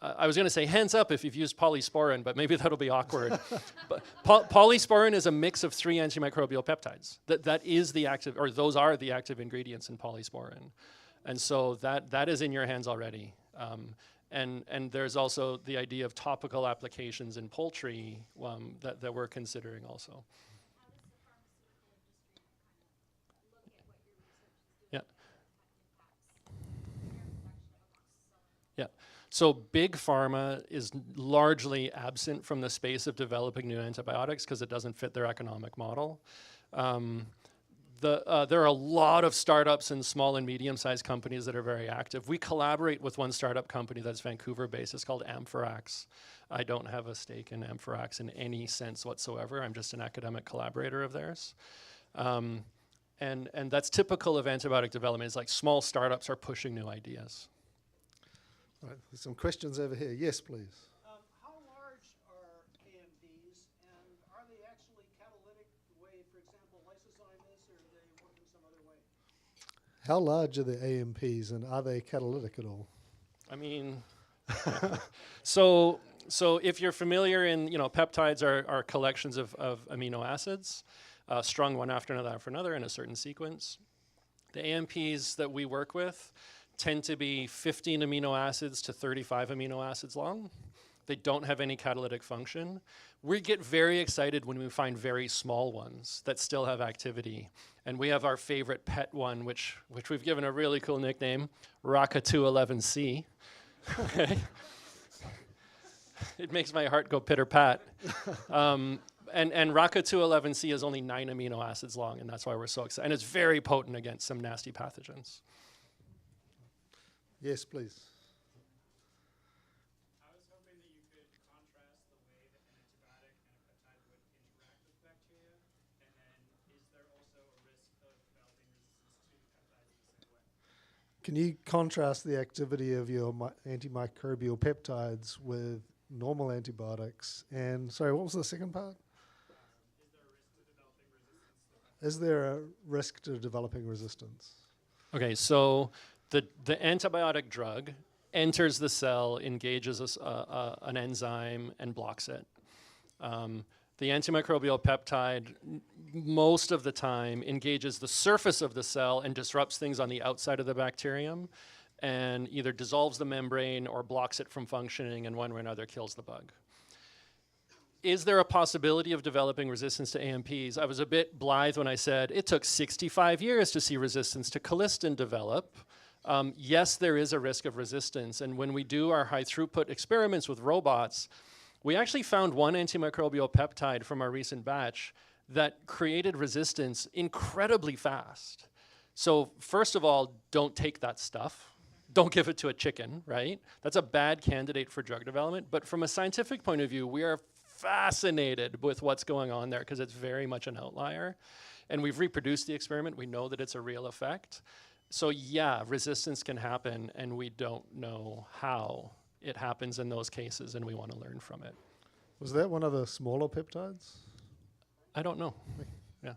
I was going to say hands up if you've used polysporin, but maybe that'll be awkward. But polysporin is a mix of 3 antimicrobial peptides. That is the active, or those are the active ingredients in polysporin. And so that is in your hands already. And there's also the idea of topical applications in poultry that we're considering also. Yeah. Yeah. So big pharma is largely absent from the space of developing new antibiotics because it doesn't fit their economic model. There are a lot of startups and small and medium-sized companies that are very active. We collaborate with one startup company that's Vancouver-based. It's called Amphorax. I don't have a stake in Amphorax in any sense whatsoever. I'm just an academic collaborator of theirs. And that's typical of antibiotic development. It's like small startups are pushing new ideas. All right, there's some questions over here. Yes, please. How large are AMPs, and are they actually catalytic the way, for example, lysozyme is, or are they working some other way? How large are the AMPs, and are they catalytic at all? I mean, so if you're familiar peptides are collections of amino acids, strung one after another in a certain sequence. The AMPs that we work with tend to be 15 amino acids to 35 amino acids long. They don't have any catalytic function. We get very excited when we find very small ones that still have activity. And we have our favorite pet one, which we've given a really cool nickname, RACA211C. Okay. It makes my heart go pitter-pat. And RACA211C is only 9 amino acids long, and that's why we're so excited. And it's very potent against some nasty pathogens. Yes, please. I was hoping that you could contrast the way that an antibiotic and a peptide would interact with bacteria, and then is there also a risk of developing resistance to the peptides in the same way? Can you contrast the activity of your antimicrobial peptides with normal antibiotics? And sorry, what was the second part? Is there a risk to developing resistance? Okay, so the antibiotic drug enters the cell, engages an enzyme, and blocks it. The antimicrobial peptide, most of the time, engages the surface of the cell and disrupts things on the outside of the bacterium, and either dissolves the membrane or blocks it from functioning, and one way or another kills the bug. Is there a possibility of developing resistance to AMPs? I was a bit blithe when I said it took 65 years to see resistance to colistin develop. Yes, there is a risk of resistance, and when we do our high throughput experiments with robots, we actually found one antimicrobial peptide from our recent batch that created resistance incredibly fast. So first of all, don't take that stuff. Don't give it to a chicken, right? That's a bad candidate for drug development. But from a scientific point of view, we are fascinated with what's going on there because it's very much an outlier. And we've reproduced the experiment. We know that it's a real effect. So yeah, resistance can happen, and we don't know how it happens in those cases, and we want to learn from it. Was that one of the smaller peptides? I don't know. Yeah.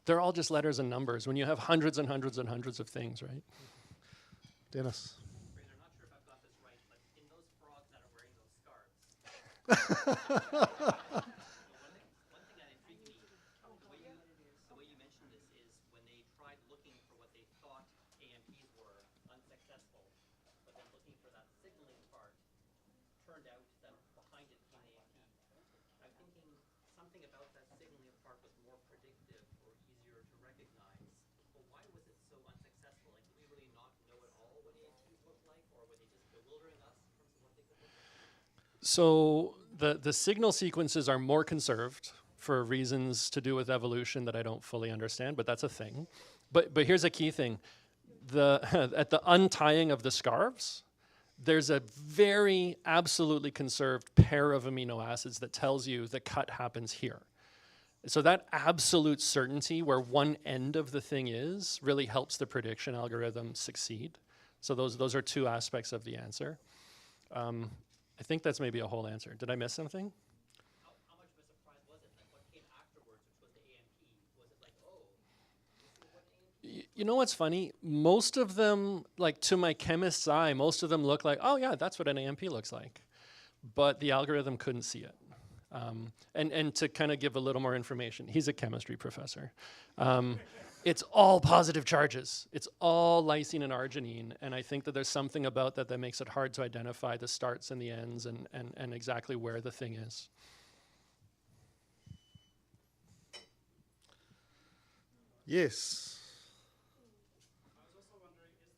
They're all just letters and numbers when you have hundreds and hundreds and hundreds of things, right? Dennis. I'm not sure if I've got this right, but in those frogs that are wearing those scarves, One thing that intrigued me, the way you mentioned this is when they tried looking for what they thought AMPs were unsuccessful, but then looking for that signaling part, turned out that behind it came AMP. I'm thinking something about that signaling part was more predictive or easier to recognize. But why was it so unsuccessful? Like, did we really not know at all what AMPs looked like, or were they just bewildering us in terms of what they could look like? So the signal sequences are more conserved for reasons to do with evolution that I don't fully understand, but that's a thing. But here's a key thing. At the untying of the scarves, there's a very absolutely conserved pair of amino acids that tells you the cut happens here. So that absolute certainty where one end of the thing is really helps the prediction algorithm succeed. So those are two aspects of the answer. I think that's maybe a whole answer. Did I miss something? How much of a surprise was it? Like, what came afterwards, which was the AMP? Was it like, oh, this is what AMP? You know what's funny? Most of them, like to my chemist's eye, most of them look like, oh yeah, that's what an AMP looks like. But the algorithm couldn't see it. And to kind of give a little more information, he's a chemistry professor. It's all positive charges. It's all lysine and arginine. And I think that there's something about that that makes it hard to identify the starts and the ends and exactly where the thing is. Yes. I was also wondering, is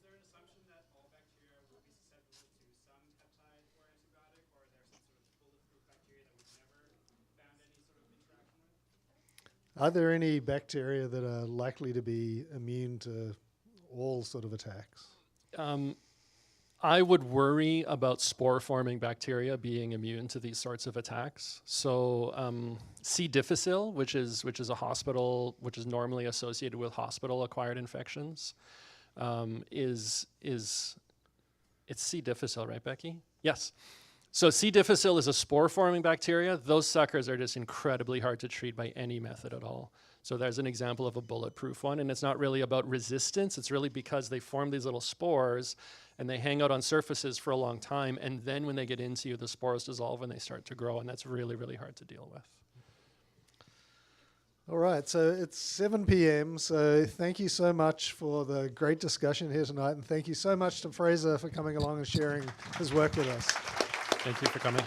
there an assumption that all bacteria will be susceptible to some peptide or antibiotic, or are there some sort of bulletproof bacteria that we've never found any sort of interaction with? Are there any bacteria that are likely to be immune to all sort of attacks? I would worry about spore-forming bacteria being immune to these sorts of attacks. So C. difficile, which is normally associated with hospital-acquired infections, it's C. difficile, right, Becky? Yes. So C. difficile is a spore-forming bacteria. Those suckers are just incredibly hard to treat by any method at all. So there's an example of a bulletproof one, and it's not really about resistance. It's really because they form these little spores, and they hang out on surfaces for a long time, and then when they get into you, the spores dissolve and they start to grow, and that's really, really hard to deal with. All right, so it's 7 p.m., so thank you so much for the great discussion here tonight, and thank you so much to Fraser for coming along and sharing his work with us. Thank you for coming.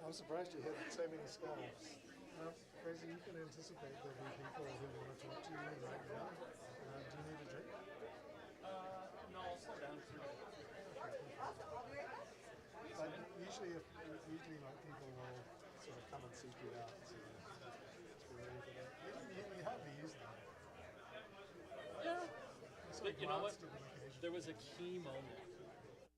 I'm surprised you had so many scarves. Fraser, you can anticipate there'll be people who want to talk to you right now. Do you need a drink? No, I'll slow down. But usually like people will sort of come and seek you out. So be ready for that. You hardly use them. Yeah. Sort of But you know what? glanced at them occasionally. There was a key moment